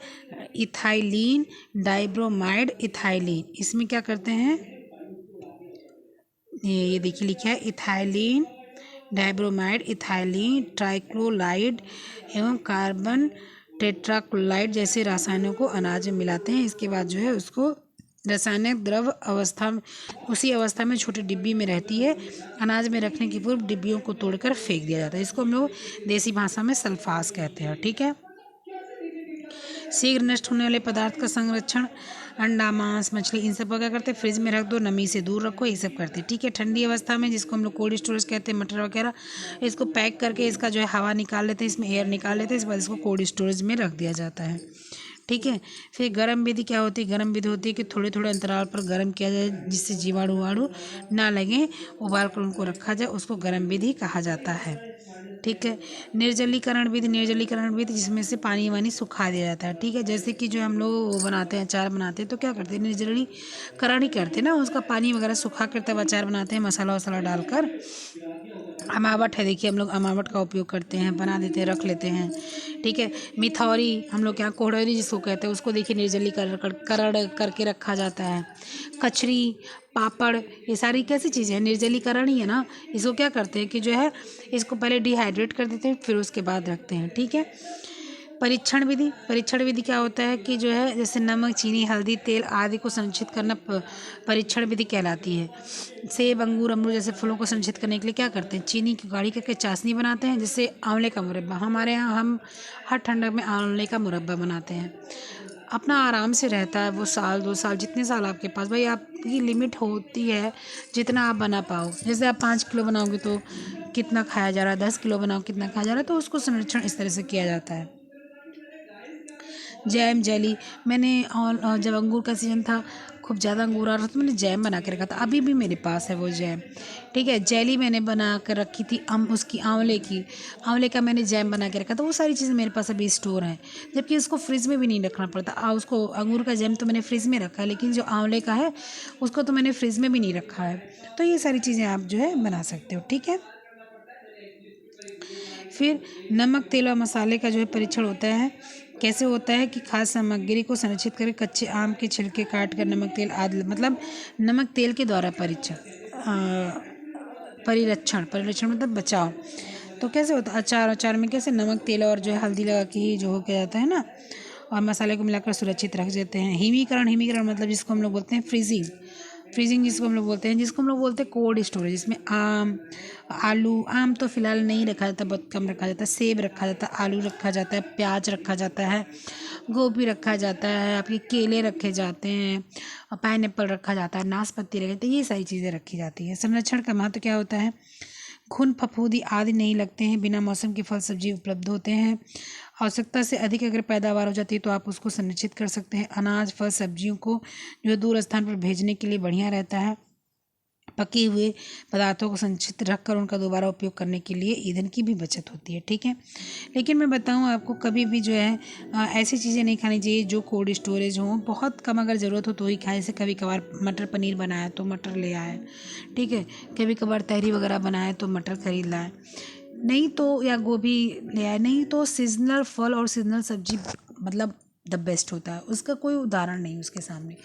इथाइलीन, डाइब्रोमाइड, इथाइलीन, इसमें क्या करते हैं, ये देखिए लिखा है इथाइलीन, डाइब्रोमाइड, इथाइलीन, ट्राइक्लोलाइड एवं कार्बन टेट्राक्लोलाइड जैसे रासायनों को अनाज में मिलाते हैं। इसके बाद जो है उसको रासायनिक द्रव अवस्था में, उसी अवस्था में छोटी डिब्बी में रहती है। अनाज में रखने की पूर्व डिब्बियों को तोड़कर फेंक दिया जाता है। इसको हम लोग देसी भाषा में सल्फास कहते हैं। ठीक है। शीघ्र नष्ट होने वाले पदार्थ का संरक्षण, अंडा, मांस, मछली, इन सब को क्या करते हैं, फ्रिज में रख दो, नमी से दूर रखो, ये सब करते हैं। ठीक है। ठंडी अवस्था में, जिसको हम लोग कोल्ड स्टोरेज कहते हैं, मटर वगैरह, इसको पैक करके इसका जो है हवा निकाल लेते हैं, इसमें एयर निकाल लेते हैं, इसके बाद इसको कोल्ड स्टोरेज में रख दिया जाता है। ठीक है। फिर गर्म विधि क्या होती है, गर्म विधि होती है कि थोड़े थोड़े अंतराल पर गर्म किया जाए, जिससे जीवाणु वाणु ना लगे, उबाल कर उनको रखा जाए, उसको गर्म विधि कहा जाता है। ठीक है। निर्जलीकरण विधि, निर्जलीकरण विधि जिसमें से पानी वानी सुखा दिया जाता है। ठीक है। जैसे कि जो हम लोग वो बनाते हैं, अचार बनाते हैं, तो क्या करते हैं, निर्जलीकरण ही करते हैं ना, उसका पानी वगैरह सुखा कर तब अचार बनाते हैं, मसाला वसाला डालकर। अमावट है, देखिए हम लोग अमावट का उपयोग करते हैं, बना देते हैं, रख लेते हैं। ठीक है। मिथौरी, हम लोग क्या कोहड़ौरी जिसको कहते हैं, उसको देखिए निर्जलीकरण करण करके रखा जाता है। कचरी, पापड़, ये सारी कैसी चीज़ें हैं, निर्जलीकरण ही है ना। इसको क्या करते हैं कि जो है इसको पहले डिहाइड्रेट कर देते हैं, फिर उसके बाद रखते हैं। ठीक है। परीक्षण विधि, परीक्षण विधि क्या होता है कि जो है जैसे नमक, चीनी, हल्दी, तेल आदि को संरक्षित करना परीक्षण विधि कहलाती है। सेब, अंगूर, अमरूद जैसे फलों को संरक्षित करने के लिए क्या करते हैं, चीनी की गाढ़ी करके चाशनी बनाते हैं, जिससे आंवले का मुरब्बा, हमारे यहाँ हम हर ठंडक में आंवले का मुरब्बा बनाते हैं। अपना आराम से रहता है वो, साल 2 साल, जितने साल आपके पास, भाई आपकी लिमिट होती है जितना आप बना पाओ। जैसे आप 5 किलो बनाओगे तो कितना खाया जा रहा है, 10 किलो बनाओ कितना खाया जा रहा है, तो उसको संरक्षण इस तरह से किया जाता है। जैम, जेली, मैंने और जब अंगूर का सीज़न था, खूब ज़्यादा अंगूर आ रहा था, तो मैंने जैम बना के रखा था, अभी भी मेरे पास है वो जैम। ठीक है। जेली मैंने बना कर रखी थी, उसकी आंवले की, आंवले का मैंने जैम बना के रखा था। वो सारी चीज़ें मेरे पास अभी स्टोर हैं, जबकि उसको फ्रिज में भी नहीं रखना पड़ता। उसको अंगूर का जैम तो मैंने फ्रिज में रखा है, लेकिन जो आंवले का है उसको तो मैंने फ्रिज में भी नहीं रखा है। तो ये सारी चीज़ें आप जो है बना सकते हो। ठीक है। फिर नमक, तेल और मसाले का जो है परीक्षण होता है। कैसे होता है कि खाद्य सामग्री को संरक्षित करके कच्चे आम के छिलके काट कर नमक, तेल आदि, मतलब नमक तेल के द्वारा परीक्षण, परिरक्षण, परिरक्षण मतलब बचाव। तो कैसे होता है, अचार, अचार में कैसे नमक, तेल और जो है हल्दी लगा के ही जो हो के जाता है ना, और मसाले को मिलाकर सुरक्षित रख देते हैं। हिमीकरण मतलब जिसको हम लोग बोलते हैं फ्रीजिंग जिसको हम लोग बोलते हैं, कोल्ड स्टोरेज, जिसमें आम तो फिलहाल नहीं रखा जाता, बहुत कम रखा जाता है। सेब रखा जाता है, आलू रखा जाता है, प्याज रखा जाता है, गोभी रखा जाता है, आपके केले रखे जाते हैं, पाइनएप्पल रखा जाता है, नाशपाती रखे जाते हैं, ये सारी चीज़ें रखी जाती है। संरक्षण का महत्व क्या होता है? घुन फफूंदी आदि नहीं लगते हैं, बिना मौसम के फल सब्जी उपलब्ध होते हैं। आवश्यकता से अधिक अगर पैदावार हो जाती है तो आप उसको संरक्षित कर सकते हैं। अनाज फल सब्जियों को जो दूर स्थान पर भेजने के लिए बढ़िया रहता है। पके हुए पदार्थों को संचित रखकर उनका दोबारा उपयोग करने के लिए ईंधन की भी बचत होती है, ठीक है। लेकिन मैं बताऊं आपको, कभी भी जो है ऐसी चीज़ें नहीं खानी चाहिए जो कोल्ड स्टोरेज हो। बहुत कम अगर ज़रूरत हो तो ही खाए। जैसे कभी कभार मटर पनीर बनाया तो मटर ले आए, ठीक है। कभी कभार तहरी वगैरह बनाए तो मटर खरीद लाए, नहीं तो या गोभी ले आए, नहीं तो सीजनल फल और सीजनल सब्जी मतलब द बेस्ट होता है। उसका कोई उदाहरण नहीं उसके सामने,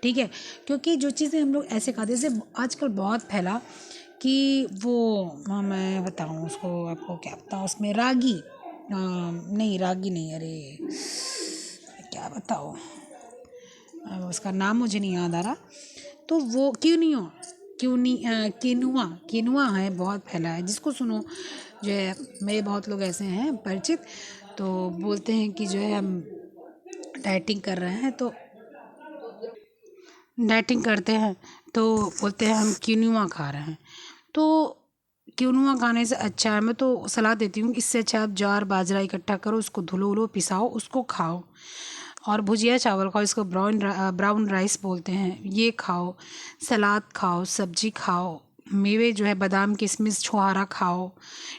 ठीक है। क्योंकि जो चीज़ें हम लोग ऐसे खाते हैं, जैसे आजकल बहुत फैला कि वो मैं बताऊँ उसको, आपको क्या बताऊँ, उसमें रागी नहीं, अरे क्या बताओ, उसका नाम मुझे नहीं याद आ रहा। तो वो किनुआ है, बहुत फैला है। जिसको सुनो जो है, मेरे बहुत लोग ऐसे हैं परिचित, तो बोलते हैं कि जो है हम डाइटिंग कर रहे हैं, तो डाइटिंग करते हैं तो बोलते हैं हम क्विनोआ खा रहे हैं। तो क्विनोआ खाने से अच्छा है, मैं तो सलाह देती हूँ, इससे अच्छा आप ज्वार बाजरा इकट्ठा करो, उसको धुलो पिसाओ, उसको खाओ, और भुजिया चावल खाओ, इसको ब्राउन राइस बोलते हैं, ये खाओ, सलाद खाओ, सब्जी खाओ, मेवे जो है बादाम किशमिश छुहारा खाओ,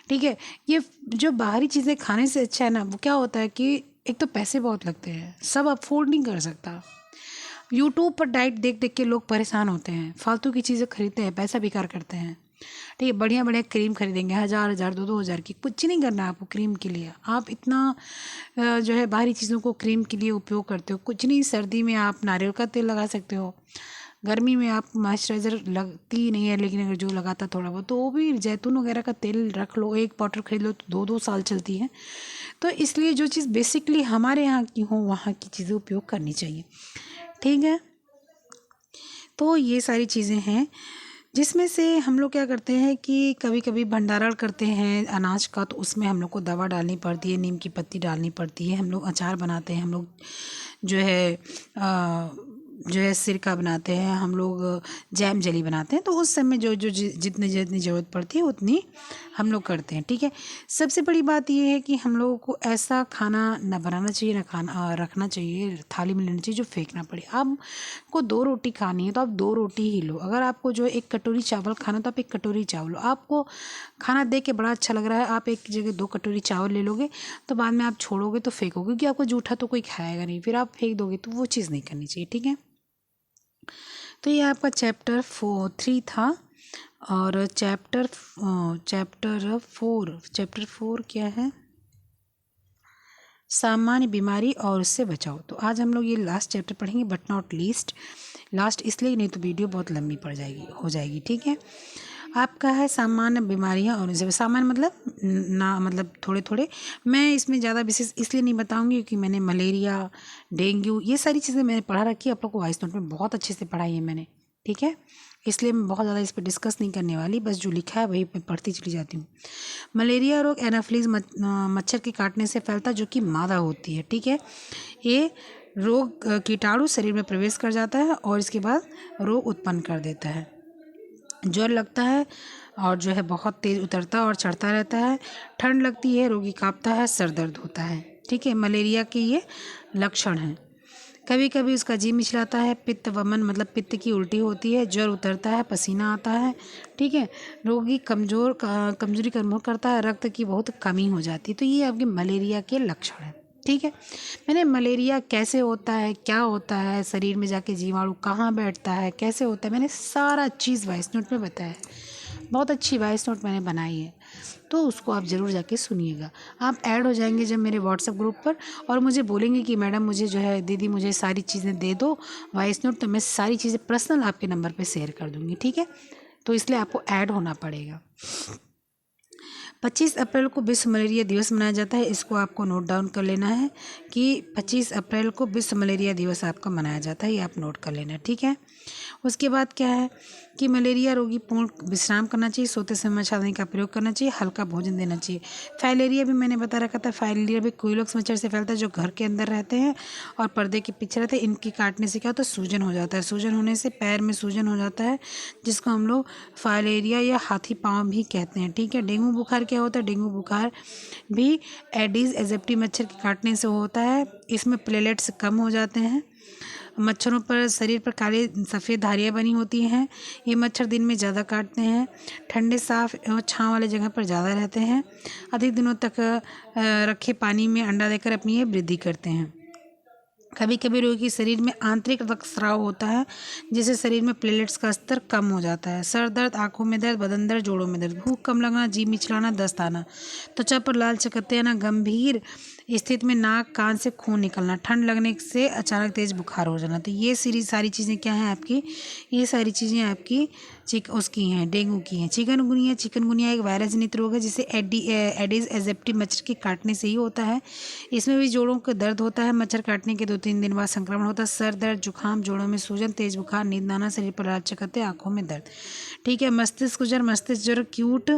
ठीक है। ये जो बाहरी चीज़ें खाने से अच्छा है ना, वो क्या होता है कि एक तो पैसे बहुत लगते हैं, सब अफोर्ड नहीं कर सकता। यूट्यूब पर डाइट देख देख के लोग परेशान होते हैं, फालतू की चीज़ें खरीदते हैं, पैसा बेकार करते हैं, ठीक है। बढ़िया बढ़िया क्रीम खरीदेंगे, हज़ार 2-2 हज़ार की, कुछ नहीं करना है आपको क्रीम के लिए। आप इतना जो है बाहरी चीज़ों को क्रीम के लिए उपयोग करते हो, कुछ नहीं। सर्दी में आप नारियल का तेल लगा सकते हो, गर्मी में आप मॉइस्चराइज़र लगती ही नहीं है, लेकिन अगर जो लगाता थोड़ा बहुत, तो वो भी जैतून वगैरह का तेल रख लो, एक बॉटल खरीद लो तो 2-2 साल चलती है। तो इसलिए जो चीज़ बेसिकली हमारे यहाँ की हो, वहाँ की चीज़ें उपयोग करनी चाहिए, ठीक है। तो ये सारी चीज़ें हैं, जिसमें से हम लोग क्या करते हैं कि कभी कभी भंडारण करते हैं अनाज का, तो उसमें हम लोग को दवा डालनी पड़ती है, नीम की पत्ती डालनी पड़ती है। हम लोग अचार बनाते हैं, हम लोग जो है सिरका बनाते हैं, हम लोग जैम जेली बनाते हैं। तो उस समय जो जो जितनी जितनी ज़रूरत पड़ती है उतनी हम लोग करते हैं, ठीक है। सबसे बड़ी बात ये है कि हम लोगों को ऐसा खाना ना बनाना चाहिए, ना खाना रखना चाहिए, थाली में लेना चाहिए जो फेंकना पड़े। आपको 2 रोटी खानी है तो आप 2 रोटी ही लो। अगर आपको जो 1 कटोरी चावल खाना तो आप 1 कटोरी चावल लो। आपको खाना देख के बड़ा अच्छा लग रहा है, आप एक जगह 2 कटोरी चावल ले लोगे, तो बाद में आप छोड़ोगे तो फेंकोगे, क्योंकि आपको जूठा तो कोई खाएगा नहीं, फिर आप फेंक दोगे, तो वो चीज़ नहीं करनी चाहिए, ठीक है। तो ये आपका चैप्टर 3 था। और चैप्टर 4 क्या है? सामान्य बीमारी और उससे बचाओ। तो आज हम लोग ये लास्ट चैप्टर पढ़ेंगे, बट नॉट लीस्ट। लास्ट इसलिए नहीं तो वीडियो बहुत लंबी हो जाएगी, ठीक है। आपका है सामान्य बीमारियां और उनसे, सामान्य मतलब ना, मतलब थोड़े थोड़े। मैं इसमें ज़्यादा विशेष इसलिए नहीं बताऊंगी क्योंकि मैंने मलेरिया, डेंगू, ये सारी चीज़ें मैंने पढ़ा रखी है, आप लोग को वॉइस नोट में बहुत अच्छे से पढ़ाई है मैंने, ठीक है। इसलिए मैं बहुत ज़्यादा इस पर डिस्कस नहीं करने वाली, बस जो लिखा है वही मैं पढ़ती चली जाती हूँ। मलेरिया रोग एनाफिलीज मच्छर के काटने से फैलता, जो कि मादा होती है, ठीक है। ये रोग कीटाणु शरीर में प्रवेश कर जाता है और इसके बाद रोग उत्पन्न कर देता है। ज्वर लगता है और जो है बहुत तेज़ उतरता और चढ़ता रहता है। ठंड लगती है, रोगी कांपता है, सर दर्द होता है, ठीक है। मलेरिया के ये लक्षण हैं। कभी कभी उसका जी मिचलाता है, पित्त वमन मतलब पित्त की उल्टी होती है, ज्वर उतरता है, पसीना आता है, ठीक है। रोगी कमजोरी का अनुभव करता है, रक्त की बहुत कमी हो जाती है। तो ये आपके मलेरिया के लक्षण हैं, ठीक है। मैंने मलेरिया कैसे होता है, क्या होता है, शरीर में जाके जीवाणु कहाँ बैठता है, कैसे होता है, मैंने सारा चीज़ वॉइस नोट में बताया है। बहुत अच्छी वॉइस नोट मैंने बनाई है, तो उसको आप ज़रूर जाके सुनिएगा। आप ऐड हो जाएंगे जब मेरे व्हाट्सएप ग्रुप पर, और मुझे बोलेंगे कि मैडम मुझे जो है दीदी मुझे सारी चीज़ें दे दो वॉइस नोट, तो मैं सारी चीज़ें पर्सनल आपके नंबर पे शेयर कर दूँगी, ठीक है। तो इसलिए आपको ऐड होना पड़ेगा। 25 अप्रैल को विश्व मलेरिया दिवस मनाया जाता है। इसको आपको नोट डाउन कर लेना है कि 25 अप्रैल को विश्व मलेरिया दिवस आपका मनाया जाता है, ये आप नोट कर लेना, ठीक है। उसके बाद क्या है कि मलेरिया रोगी पूर्ण विश्राम करना चाहिए, सोते समय मच्छरदानी का प्रयोग करना चाहिए, हल्का भोजन देना चाहिए। फाइलेरिया भी मैंने बता रखा था, फाइलेरिया भी कोइलॉक्स मच्छर से फैलता है जो घर के अंदर रहते हैं और पर्दे के पीछे रहते हैं। इनके काटने से क्या होता है, सूजन हो जाता है। सूजन होने से पैर में सूजन हो जाता है, जिसको हम लोग फाइलेरिया या हाथी पाँव भी कहते हैं, ठीक है। डेंगू बुखार क्या होता है, डेंगू बुखार भी एडिस एजिप्टी मच्छर के काटने से होता है। इसमें प्लेलेट्स कम हो जाते हैं। मच्छरों पर शरीर पर काले सफ़ेद धारियाँ बनी होती हैं। ये मच्छर दिन में ज़्यादा काटते हैं, ठंडे साफ और छाँव वाले जगह पर ज़्यादा रहते हैं, अधिक दिनों तक रखे पानी में अंडा देकर अपनी ये वृद्धि करते हैं। कभी कभी रोगी के शरीर में आंतरिक रक्तस्राव होता है, जिससे शरीर में प्लेटलेट्स का स्तर कम हो जाता है। सर दर्द, आंखों में दर्द, बदन दर्द, जोड़ों में दर्द, भूख कम लगना, जीभ मिचलाना, दस्त आना, त्वचा पर लाल चकत्ते आना, गंभीर स्थिति में नाक कान से खून निकलना, ठंड लगने से अचानक तेज बुखार हो जाना। तो ये सारी चीज़ें क्या हैं आपकी, ये सारी चीज़ें आपकी उसकी हैं, डेंगू की हैं। चिकनगुनिया एक वायरस जनित रोग है, जिसे एडिस एजिप्टी मच्छर के काटने से ही होता है। इसमें भी जोड़ों का दर्द होता है। मच्छर काटने के 2-3 दिन बाद संक्रमण होता है। सर दर्द, जुकाम, जोड़ों में सूजन, तेज बुखार, नींद न आना, शरीर पर लाल चकत्ते, आंखों में दर्द, ठीक है। मस्तिष्क ज्वर, एक्यूट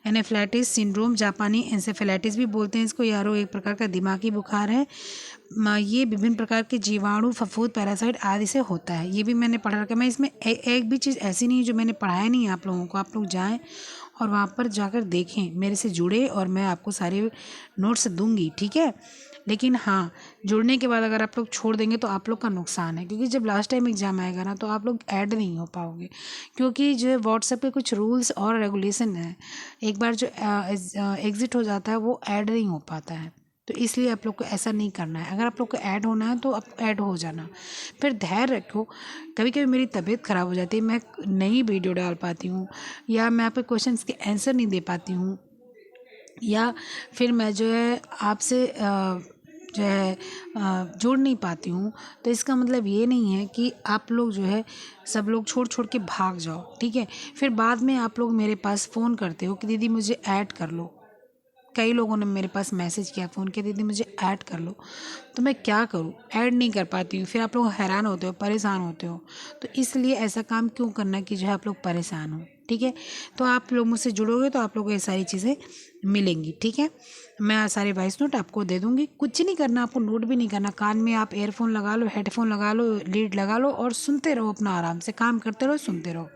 एनाफिलाइटिस सिंड्रोम, जापानी एंसेफेलाइटिस भी बोलते हैं इसको। यारो एक प्रकार का दिमागी बुखार है। ये विभिन्न प्रकार के जीवाणु, फफूंद, पैरासाइट आदि से होता है। ये भी मैंने पढ़ा रखा है। मैं इसमें एक भी चीज़ ऐसी नहीं है जो मैंने पढ़ाया नहीं है आप लोगों को। आप लोग जाएं और वहाँ पर जाकर देखें, मेरे से जुड़े, और मैं आपको सारे नोट्स दूंगी, ठीक है। लेकिन हाँ, जुड़ने के बाद अगर आप लोग छोड़ देंगे तो आप लोग का नुकसान है, क्योंकि जब लास्ट टाइम एग्ज़ाम आएगा ना तो आप लोग ऐड नहीं हो पाओगे, क्योंकि जो है व्हाट्सएप पे कुछ रूल्स और रेगुलेशन है। एक बार जो एग्ज़िट हो जाता है वो ऐड नहीं हो पाता है। तो इसलिए आप लोग को ऐसा नहीं करना है। अगर आप लोग को ऐड होना है तो आप ऐड हो जाना। फिर धैर्य रखो। कभी कभी मेरी तबीयत ख़राब हो जाती है, मैं नई वीडियो डाल पाती हूँ, या मैं आपके क्वेश्चंस के आंसर नहीं दे पाती हूँ, या फिर मैं जो है आपसे जो है जोड़ नहीं पाती हूँ। तो इसका मतलब ये नहीं है कि आप लोग जो है सब लोग छोड़ के भाग जाओ, ठीक है। फिर बाद में आप लोग मेरे पास फ़ोन करते हो कि दीदी मुझे ऐड कर लो। कई लोगों ने मेरे पास मैसेज किया, फ़ोन किया, दीदी मुझे ऐड कर लो। तो मैं क्या करूँ, ऐड नहीं कर पाती हूँ। फिर आप लोग हैरान होते हो, परेशान होते हो। तो इसलिए ऐसा काम क्यों करना कि जो है आप लोग परेशान हो, ठीक है। तो आप लोग मुझसे जुड़ोगे तो आप लोगों को ये सारी चीज़ें मिलेंगी, ठीक है। मैं सारे वॉइस नोट आपको दे दूँगी। कुछ नहीं करना, आपको नोट भी नहीं करना। कान में आप ईयरफोन लगा लो, हेडफोन लगा लो, लीड लगा लो और सुनते रहो, अपना आराम से काम करते रहो, सुनते रहो,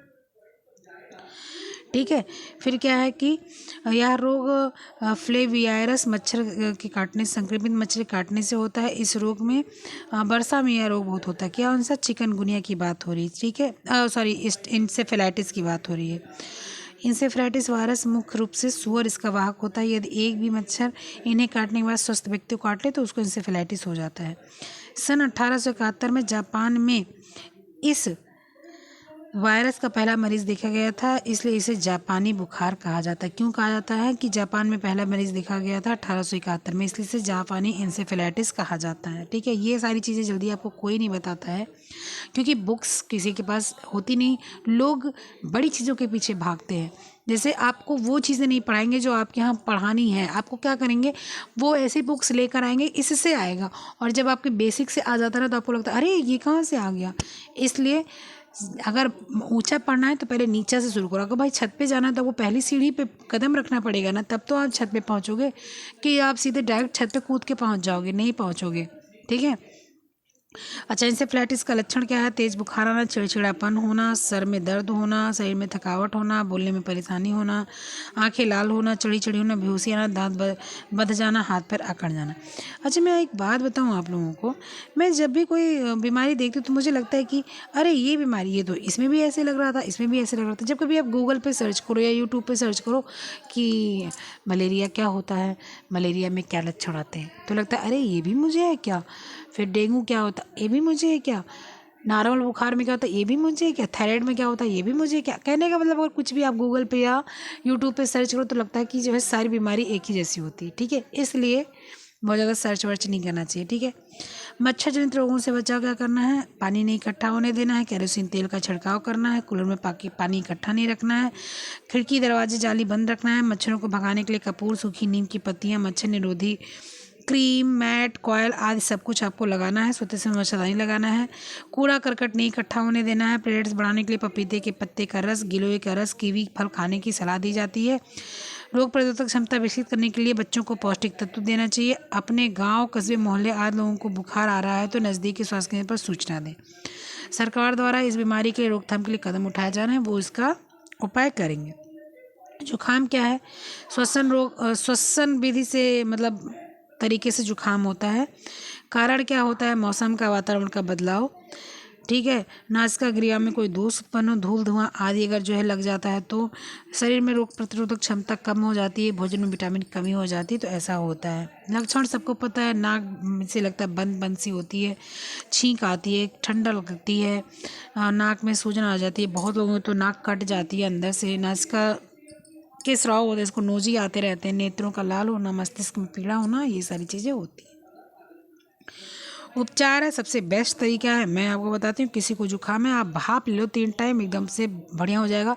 ठीक है। फिर क्या है कि यह रोग फ्लेवियारस मच्छर के काटने, संक्रमित मच्छर के काटने से होता है। इस रोग में वर्षा में यह रोग बहुत होता है। क्या उनसे चिकनगुनिया की बात हो रही है, ठीक है, सॉरी इंसेफेलाइटिस की बात हो रही है। इंसेफेलाइटिस वायरस मुख्य रूप से सुअर इसका वाहक होता है। यदि एक भी मच्छर इन्हें काटने के बाद स्वस्थ व्यक्ति को काट ले तो उसको इंसेफेलाइटिस हो जाता है। सन 1871 में जापान में इस वायरस का पहला मरीज देखा गया था, इसलिए इसे जापानी बुखार कहा जाता है। क्यों कहा जाता है कि जापान में पहला मरीज देखा गया था 1871 में, इसलिए इसे जापानी इंसेफेलाइटिस कहा जाता है, ठीक है। ये सारी चीज़ें जल्दी आपको कोई नहीं बताता है, क्योंकि बुक्स किसी के पास होती नहीं। लोग बड़ी चीज़ों के पीछे भागते हैं। जैसे आपको वो चीज़ें नहीं पढ़ाएंगे जो आपके यहाँ पढ़ानी है, आपको क्या करेंगे, वो ऐसी बुक्स लेकर आएंगे, इससे आएगा। और जब आपके बेसिक से आ जाता है ना तो आपको लगता है अरे ये कहाँ से आ गया। इसलिए अगर ऊंचा पढ़ना है तो पहले नीचे से शुरू करो। अगर भाई छत पे जाना है तो वो पहली सीढ़ी पे कदम रखना पड़ेगा ना, तब तो आप छत पे पहुंचोगे, कि आप सीधे डायरेक्ट छत पे कूद के पहुंच जाओगे, नहीं पहुंचोगे, ठीक है। अच्छा, इंसेफ्लाइटिस का लक्षण क्या है, तेज बुखार आना, चिड़चिड़ापन होना, सर में दर्द होना, शरीर में थकावट होना, बोलने में परेशानी होना, आंखें लाल होना, चिड़ी चिड़ी होना, बेहोशी आना, दांत बध जाना, हाथ पैर अकड़ जाना। अच्छा, मैं एक बात बताऊं आप लोगों को, मैं जब भी कोई बीमारी देखती हूँ तो मुझे लगता है कि अरे ये बीमारी, ये तो इसमें भी ऐसे लग रहा था, इसमें भी ऐसे लग रहा था। जब कभी आप गूगल पे सर्च करो या यूट्यूब पे सर्च करो कि मलेरिया क्या होता है, मलेरिया में क्या लक्षण आते हैं, तो लगता है अरे ये भी मुझे है क्या। फिर डेंगू क्या होता है, ये भी मुझे है क्या। नॉर्मल बुखार में क्या होता है, ये भी मुझे है क्या। थायराइड में क्या होता है, ये भी मुझे है क्या। कहने का मतलब अगर कुछ भी आप गूगल पे या यूट्यूब पे सर्च करो तो लगता है कि जो है सारी बीमारी एक ही जैसी होती है, ठीक है। इसलिए बहुत ज़्यादा सर्च वर्च नहीं करना चाहिए, ठीक है। मच्छर जनित रोगों से बचाव क्या करना है, पानी नहीं इकट्ठा होने देना है, केरोसिन तेल का छिड़काव करना है, कूलर में पानी इकट्ठा नहीं रखना है, खिड़की दरवाजे जाली बंद रखना है, मच्छरों को भगाने के लिए कपूर, सूखी नीम की पत्तियाँ, मच्छर निरोधी क्रीम, मैट, कॉयल आदि सब कुछ आपको लगाना है। सोते समय मच्छरदानी लगाना है। कूड़ा करकट नहीं इकट्ठा होने देना है। प्लेट्स बढ़ाने के लिए पपीते के पत्ते का रस, गिलोय का रस, कीवी फल खाने की सलाह दी जाती है। रोग प्रतिरोधक क्षमता विकसित करने के लिए बच्चों को पौष्टिक तत्व देना चाहिए। अपने गांव, कस्बे, मोहल्ले आदि लोगों को बुखार आ रहा है तो नज़दीकी स्वास्थ्य केंद्र पर सूचना दें। सरकार द्वारा इस बीमारी के रोकथाम के लिए कदम उठाए जा रहे हैं, वो इसका उपाय करेंगे। जुकाम क्या है, श्वसन विधि से मतलब तरीके से जुकाम होता है। कारण क्या होता है, मौसम का, वातावरण का बदलाव, ठीक है। नासिका क्रिया में कोई दोष उत्पन्न हो, धूल धुआं आदि अगर जो है लग जाता है तो शरीर में रोग प्रतिरोधक क्षमता कम हो जाती है, भोजन में विटामिन की कमी हो जाती है, तो ऐसा होता है। लक्षण सबको पता है, नाक से लगता है बंद बंद सी होती है, छींक आती है, ठंडा लगती है, नाक में सूजन आ जाती है, बहुत लोगों को तो नाक कट जाती है अंदर से, नासिका के स्राव होते हैं, इसको नोजी आते रहते हैं, नेत्रों का लाल होना, मस्तिष्क में पीड़ा होना, ये सारी चीज़ें होती हैं। उपचार है, सबसे बेस्ट तरीका है, मैं आपको बताती हूँ। किसी को जुकाम है, आप भाप ले लो 3 टाइम, एकदम से बढ़िया हो जाएगा।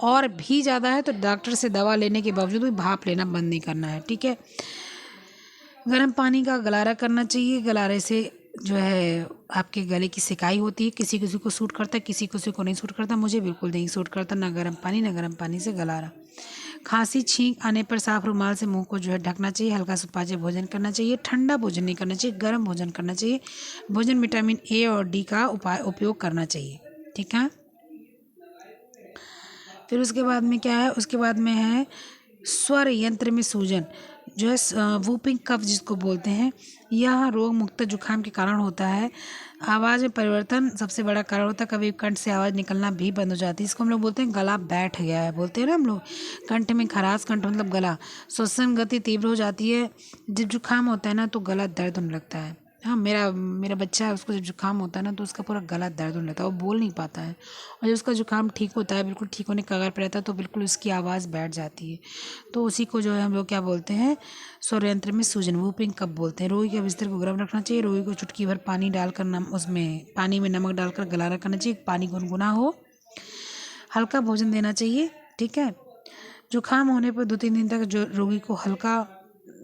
और भी ज़्यादा है तो डॉक्टर से दवा लेने के बावजूद भी भाप लेना बंद नहीं करना है, ठीक है। गर्म पानी का गलारा करना चाहिए। गलारे से जो है आपके गले की सिकाई होती है। किसी किसी को सूट करता है, किसी किसी को नहीं सूट करता। मुझे बिल्कुल नहीं सूट करता, ना गर्म पानी से गलारा। खांसी छींक आने पर साफ रुमाल से मुंह को जो है ढकना चाहिए। हल्का सुपाच्य भोजन करना चाहिए। ठंडा भोजन नहीं करना चाहिए, गर्म भोजन करना चाहिए। भोजन विटामिन ए और डी का उपयोग करना चाहिए, ठीक है। फिर उसके बाद में क्या है, उसके बाद में है स्वर यंत्र में सूजन, जो है वूपिंग कफ जिसको बोलते हैं। यह रोग मुक्त जुकाम के कारण होता है। आवाज़ में परिवर्तन सबसे बड़ा कारण होता है। कभी कंठ से आवाज़ निकलना भी बंद हो जाती है, इसको हम लोग बोलते हैं गला बैठ गया है, बोलते हैं ना हम लोग। कंठ में खराश, कंठ मतलब गला, श्वसन गति तीव्र हो जाती है। जब जुकाम होता है ना तो गला दर्द होने लगता है। हाँ, मेरा बच्चा है, उसको जब जुकाम होता है ना तो उसका पूरा गला दर्द होने लगता है, वो बोल नहीं पाता है। और जब उसका जुकाम ठीक होता है, बिल्कुल ठीक होने के कगार पर रहता है, तो बिल्कुल उसकी आवाज़ बैठ जाती है। तो उसी को जो है हम लोग क्या बोलते हैं, स्वर यंत्र में सूजन, वूपिंग कफ बोलते हैं। रोगी के बिस्तर को गर्म रखना चाहिए। रोगी को चुटकी भर पानी डालकर उसमें पानी में नमक डालकर गलारा करना चाहिए, पानी गुनगुना हो। हल्का भोजन देना चाहिए, ठीक है। जुकाम होने पर 2-3 दिन तक जो रोगी को हल्का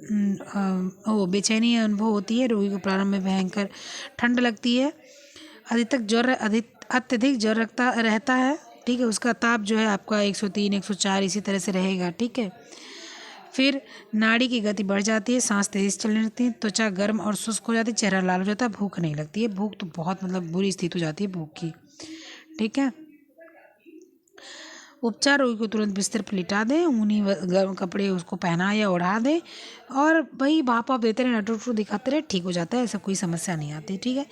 बेचैनी अनुभव होती है। रोगी को प्रारंभ में भयंकर ठंड लगती है। अत्यधिक ज्वर रहता है, ठीक है। उसका ताप जो है आपका 103, 104 इसी तरह से रहेगा, ठीक है। फिर नाड़ी की गति बढ़ जाती है, सांस तेज चलने लगती है, त्वचा गर्म और शुष्क हो जाती है, चेहरा लाल हो जाता है, भूख नहीं लगती है। भूख तो बहुत मतलब बुरी स्थिति हो जाती है भूख की, ठीक है। उपचार, रोगी को तुरंत बिस्तर पर लिटा दें, ऊनी गर्म कपड़े उसको पहना या ओढ़ा दें, और वही भाप आप देते रहे, नटू दिखाते रहे, ठीक हो जाता है, ऐसा कोई समस्या नहीं आती, ठीक है।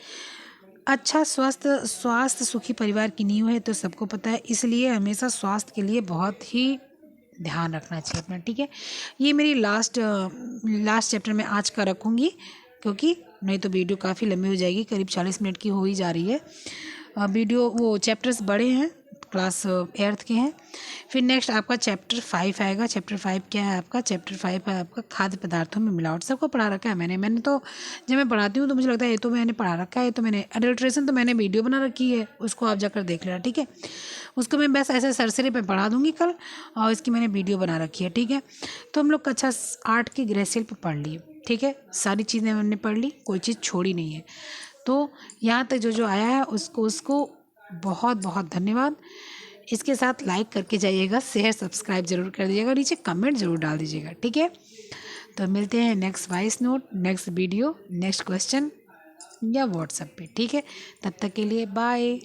अच्छा स्वास्थ्य सुखी परिवार की नींव है, तो सबको पता है, इसलिए हमेशा स्वास्थ्य के लिए बहुत ही ध्यान रखना चाहिए अपना, ठीक है। ये मेरी लास्ट चैप्टर में आज का रखूँगी, क्योंकि नहीं तो वीडियो काफ़ी लंबी हो जाएगी, करीब 40 मिनट की हो ही जा रही है। वीडियो वो चैप्टर्स बड़े हैं, क्लास 8th के हैं। फिर नेक्स्ट आपका चैप्टर 5 आएगा। चैप्टर 5 क्या है आपका, चैप्टर 5 है आपका खाद्य पदार्थों में मिलावट। सबको पढ़ा रखा है मैंने तो, जब मैं पढ़ाती हूँ तो मुझे लगता है ये तो मैंने पढ़ा रखा है, ये तो मैंने एडल्ट्रेशन तो मैंने वीडियो बना रखी है, उसको आप जाकर देख लेना, ठीक है। उसको मैं बस ऐसे सरसरी पे पढ़ा दूँगी कल, और इसकी मैंने वीडियो बना रखी है, ठीक है। तो हम लोग कक्षा 8 की ग्रेसियल पर पढ़ लिए, ठीक है। सारी चीज़ें हमने पढ़ ली, कोई चीज़ छोड़ी नहीं है। तो यहाँ तक जो आया है उसको बहुत बहुत धन्यवाद। इसके साथ लाइक करके जाइएगा, शेयर सब्सक्राइब जरूर कर दीजिएगा, नीचे कमेंट जरूर डाल दीजिएगा, ठीक है। तो मिलते हैं next voice note, next video, next question या व्हाट्सएप पे, ठीक है। तब तक के लिए बाय।